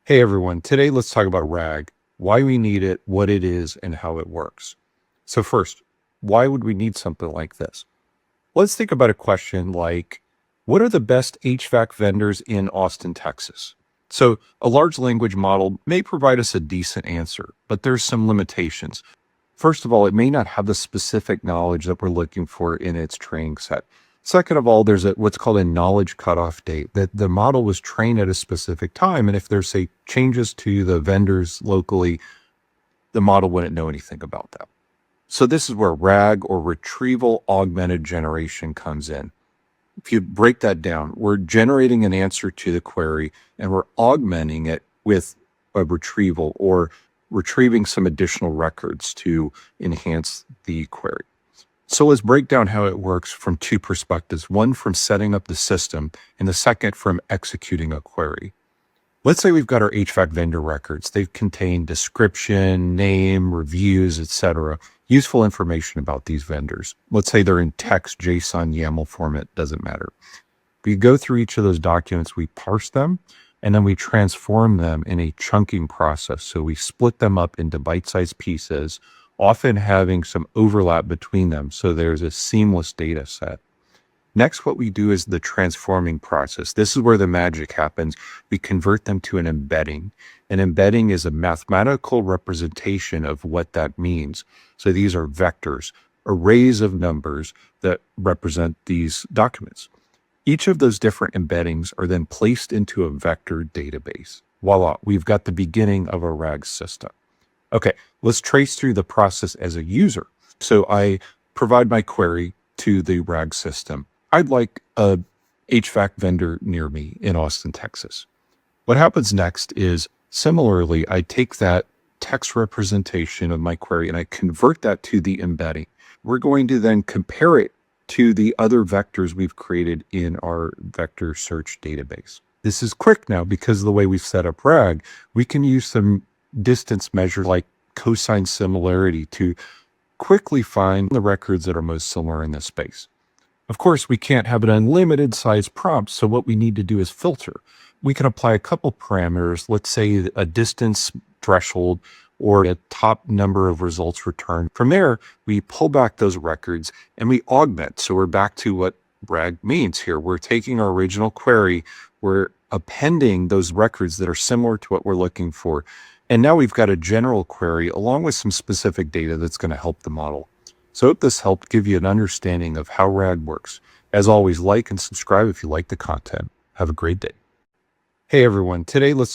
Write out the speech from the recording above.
Hey everyone, today let's talk about RAG, why we need it, what it is, and how it works. So first, why would we need something like this? Let's think about a question like, what are the best HVAC vendors in Austin, Texas? So a large language model may provide us a decent answer, but there's some limitations. First of all, it may not have the specific knowledge that we're looking for in its training set. Second of all, there's what's called a knowledge cutoff date, that the model was trained at a specific time. And if there's, say, changes to the vendors locally, the model wouldn't know anything about that. So this is where RAG, or retrieval augmented generation, comes in. If you break that down, we're generating an answer to the query and we're augmenting it with a retrieval, or retrieving some additional records to enhance the query. So let's break down how it works from two perspectives, one from setting up the system and the second from executing a query. Let's say we've got our HVAC vendor records. They contain description, name, reviews, etc. Useful information about these vendors. Let's say they're in text, JSON, YAML format, doesn't matter. We go through each of those documents, we parse them, and then we transform them in a chunking process. So we split them up into bite-sized pieces, often having some overlap between them, so there's a seamless data set. Next, what we do is the transforming process. This is where the magic happens. We convert them to an embedding. An embedding is a mathematical representation of what that means. So these are vectors, arrays of numbers that represent these documents. Each of those different embeddings are then placed into a vector database. Voila, we've got the beginning of a RAG system. Okay, let's trace through the process as a user. So I provide my query to the RAG system. I'd like a HVAC vendor near me in Austin, Texas. What happens next is, similarly, I take that text representation of my query and I convert that to the embedding. We're going to then compare it to the other vectors we've created in our vector search database. This is quick now because of the way we've set up RAG. We can use some distance measure like cosine similarity to quickly find the records that are most similar in this space. Of course, we can't have an unlimited size prompt, so what we need to do is filter. We can apply a couple parameters, let's say a distance threshold or a top number of results returned. From there, we pull back those records and we augment. So we're back to what RAG means here. We're taking our original query, we're appending those records that are similar to what we're looking for. And now we've got a general query along with some specific data that's going to help the model. So I hope this helped give you an understanding of how RAG works. As always, like and subscribe if you like the content. Have a great day. Hey everyone, today let's talk